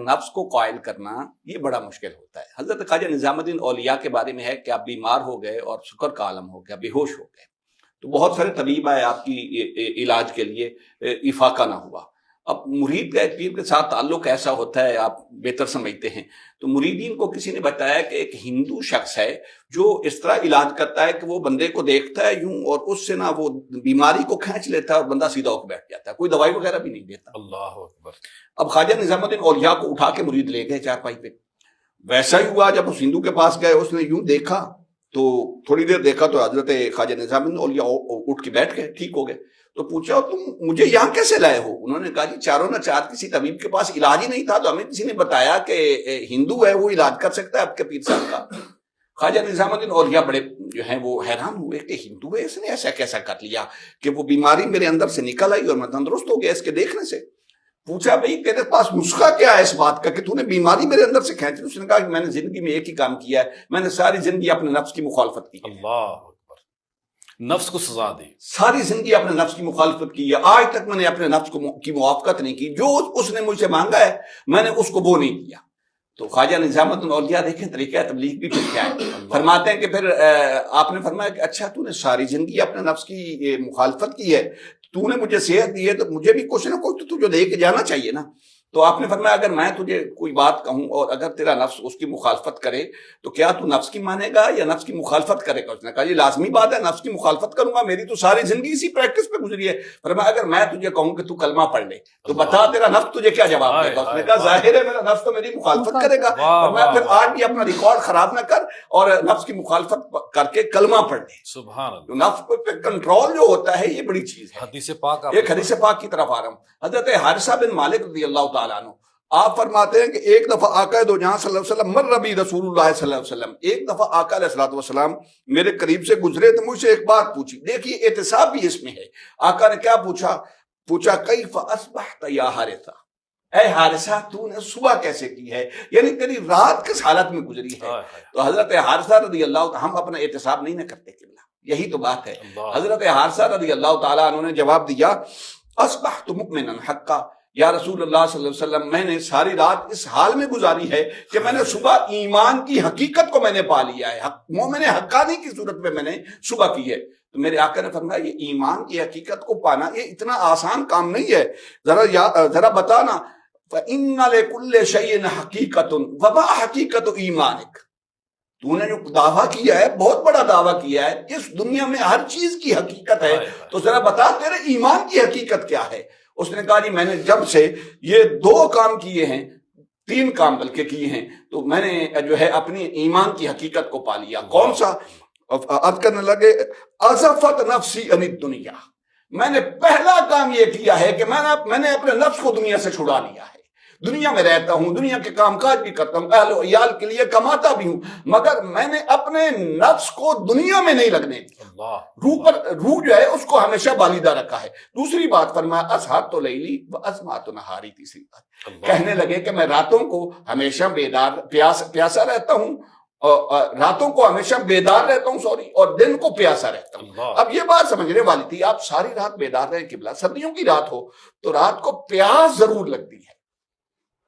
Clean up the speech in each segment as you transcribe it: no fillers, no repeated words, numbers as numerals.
نفس کو قائل کرنا یہ بڑا مشکل ہوتا ہے. حضرت خواجہ نظام الدین اولیاء کے بارے میں ہے کہ آپ بیمار ہو گئے اور سکر کا عالم ہو گیا, بے ہوش ہو گئے, تو بہت سارے طبیب آئے آپ کی علاج کے لیے, افاقہ نہ ہوا. اب مرید کا ایک پیر کے ساتھ تعلق ایسا ہوتا ہے, آپ بہتر سمجھتے ہیں, تو مریدین کو کسی نے بتایا کہ ایک ہندو شخص ہے جو اس طرح علاج کرتا ہے کہ وہ بندے کو دیکھتا ہے یوں اور اس سے نا وہ بیماری کو کھینچ لیتا ہے اور بندہ سیدھا ہو کے بیٹھ جاتا ہے, کوئی دوائی وغیرہ بھی نہیں دیتا. اللہ اکبر. اب خواجہ نظام الدین اولیاء کو اٹھا کے مرید لے گئے چارپائی پہ. ویسا ہی ہوا جب اس ہندو کے پاس گئے, اس نے یوں دیکھا تو تھوڑی دیر دیکھا تو حضرت خواجہ نظام الدین اولیاء اٹھ کے بیٹھ گئے, ٹھیک ہو گئے. تو پوچھا تم مجھے یہاں کیسے لائے ہو؟ انہوں نے کہا جی چاروں نہ چار کسی طبیب کے پاس علاج ہی نہیں تھا تو ہمیں کسی نے بتایا کہ ہندو ہے وہ علاج کر سکتا ہے آپ کے پیر صاحب کا. خواجہ نظام الدین اولیاء بڑے جو ہیں وہ حیران ہوئے کہ ہندو ہے, اس نے ایسا کیسا کر لیا کہ وہ بیماری میرے اندر سے نکل آئی اور میں تندرست ہو گیا اس کے دیکھنے سے. پوچھا بھائی تیرے پاس نسخہ کیا ہے اس بات کا کہ تو نے بیماری میرے اندر سے کھینچ لی؟ اس نے کہا کہ میں نے زندگی میں ایک ہی کام کیا ہے, میں نے ساری زندگی اپنے نفس کی مخالفت کی. اللہ اکبر. نفس کو سزا دی, ساری زندگی اپنے نفس کی مخالفت کی ہے, آج تک میں نے اپنے نفس کی موافقت نہیں کی, جو اس نے مجھ سے مانگا ہے میں نے اس کو وہ نہیں کیا. تو خواجہ نظام الدین اولیاء دیکھیں طریقہ تبلیغ بھی پھر کیا ہے, فرماتے ہیں کہ پھر آپ نے فرمایا کہ اچھا تو نے ساری زندگی اپنے نفس کی مخالفت کی ہے, تو نے مجھے صحت دی ہے تو مجھے بھی کچھ نہ کچھ تو تجھے دے کے جانا چاہیے نا. تو آپ نے فرمایا اگر میں تجھے کوئی بات کہوں اور اگر تیرا نفس اس کی مخالفت کرے تو کیا تو نفس کی مانے گا یا نفس کی مخالفت کرے گا؟ اس نے کہا یہ لازمی بات ہے, نفس کی مخالفت کروں گا, میری تو ساری زندگی اسی پریکٹس پہ گزری ہے. فرمایا اگر میں تجھے کہوں کہ تو کلمہ پڑھ لے تو بتا تیرا نفس تجھے کیا جواب دے گا؟ اس نے کہا ظاہر ہے میرا نفس تو میری مخالفت کرے گا. فرمایا پھر آج بھی اپنا ریکارڈ خراب نہ کر اور نفس کی مخالفت کر کے کلمہ پڑھ لے. سبحان اللہ. نفس پہ کنٹرول جو ہوتا ہے یہ بڑی چیز ہے. حدیث پاک, ایک حدیث پاک کی طرف آ رہا ہوں. حضرت حارثہ بن مالک رضی اللہ تعالیٰ عنہ آپ فرماتے ہیں کہ ایک دفعہ آقا دو جہاں صلی اللہ علیہ وسلم مر ربی رسول اللہ صلی اللہ علیہ وسلم, ایک دفعہ آقا علیہ الصلوۃ والسلام میرے قریب سے گزرے تو مجھ سے ایک بات پوچھی. دیکھیے احتساب بھی اس میں ہے. آقا نے کیا پوچھا کیف اصبحت یا حارثہ, اے حارثہ تو نے صبح کیسے کی ہے, یعنی تیری رات کس حالت میں گزری ہے. تو حضرت حارثہ رضی اللہ تعالیٰ, ہم اپنا احتساب نہیں نہ کرتے قبلہ, یہی تو بات ہے. حضرت حارثہ رضی اللہ تعالیٰ انہوں نے جواب دیا اصبحت مؤمنا حقا, یا رسول اللہ صلی اللہ علیہ وسلم میں نے ساری رات اس حال میں گزاری ہے کہ میں نے صبح ایمان کی حقیقت کو میں نے پا لیا ہے, مومن حقانی کی صورت میں میں نے صبح کی ہے. تو میرے آقا نے فرمایا یہ ایمان کی حقیقت کو پانا یہ اتنا آسان کام نہیں ہے, ذرا بتانا. فَإِنَّ لِكُلِّ شَيْءٍ حَقِيقَةٌ وَمَا حَقِيقَةُ إِيمَانِكَ, تو نے جو دعویٰ کیا ہے بہت بڑا دعویٰ کیا ہے, اس دنیا میں ہر چیز کی حقیقت ہے, تو ذرا بتا تیرے ایمان کی حقیقت کیا ہے. اس نے کہا جی میں نے جب سے یہ 2 کام کیے ہیں, 3 کام بلکہ کیے ہیں, تو میں نے جو ہے اپنی ایمان کی حقیقت کو پا لیا. کون سا؟ عرض کرنے لگے ازفت نفسی عن الدنیا, میں نے پہلا کام یہ کیا ہے کہ میں نے اپنے نفس کو دنیا سے چھڑا لیا ہے. دنیا میں رہتا ہوں, دنیا کے کام کاج بھی کرتا ہوں, اہل و عیال کے لیے کماتا بھی ہوں, مگر میں نے اپنے نفس کو دنیا میں نہیں لگنے دیا. روح جو ہے اس کو ہمیشہ بالیدہ رکھا ہے. دوسری بات فرمایا اسحار تو لیلی و ازمات نہاری, تیسری بات کہنے لگے کہ میں راتوں کو ہمیشہ پیاسا رہتا ہوں, راتوں کو ہمیشہ بیدار رہتا ہوں اور دن کو پیاسا رہتا ہوں. اب یہ بات سمجھنے والی تھی, آپ ساری رات بیدار رہیں قبلہ, سردیوں کی رات ہو تو رات کو پیاس ضرور لگتی ہے,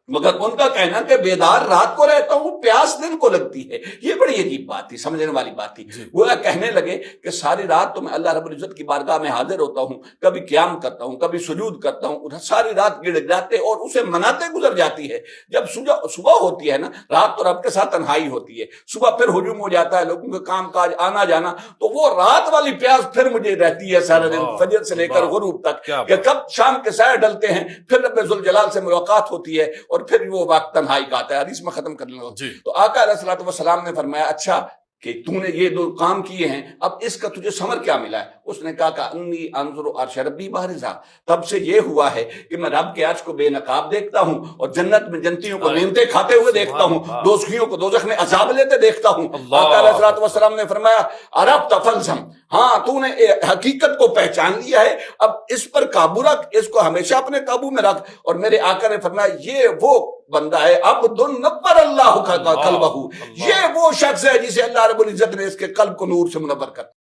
مگر ان کا کہنا کہ بیدار رات کو رہتا ہوں پیاس دن کو لگتی ہے, یہ بڑی عجیب بات تھی, سمجھنے والی بات تھی. وہ کہنے لگے کہ ساری رات تو میں اللہ رب العزت کی بارگاہ میں حاضر ہوتا ہوں, کبھی قیام کرتا ہوں, کبھی سجود کرتا ہوں, ساری رات گڑ گڑاتے اور اسے مناتے گزر جاتی ہے. جب صبح ہوتی ہے نا, رات تو رب کے ساتھ تنہائی ہوتی ہے, صبح پھر ہجوم ہو جاتا ہے, لوگوں کے کام کاج آنا جانا, تو وہ رات والی پیاس پھر مجھے رہتی ہے سارا دن, فجر سے لے کر غروب تک, کہ کب شام کے سائے ڈلتے ہیں, پھر رب ذوالجلال سے ملاقات ہوتی ہے اور پھر وہ وقت تنہائی کا آتا ہے. حدیث میں ختم کر لوں. تو آقا علیہ الصلوۃ والسلام نے فرمایا اچھا کہ تو نے یہ 2 کام کیے ہیں, اب اس کا تجھے ثمر کیا ملا ہے؟ اس نے کہا کہ انی انظر عرش ربی بارزا, تب سے یہ ہوا ہے کہ میں رب کے عرش کو بے نقاب دیکھتا ہوں اور جنت میں جنتیوں کو نعمتیں کھاتے ہوئے دیکھتا ہوں, دوزخیوں کو دوزخ میں عذاب لیتے دیکھتا ہوں. آقا علیہ الصلوۃ والسلام نے فرمایا عرفت فالزم, ہاں تو نے حقیقت کو پہچان لیا ہے, اب اس پر قابو رکھ, اس کو ہمیشہ اپنے قابو میں رکھ. اور میرے آقا نے فرمایا یہ وہ بندہ ہے عبد نور اللہ کا قلبہ, یہ وہ شخص ہے جسے اللہ رب العزت نے اس کے قلب کو نور سے منور کر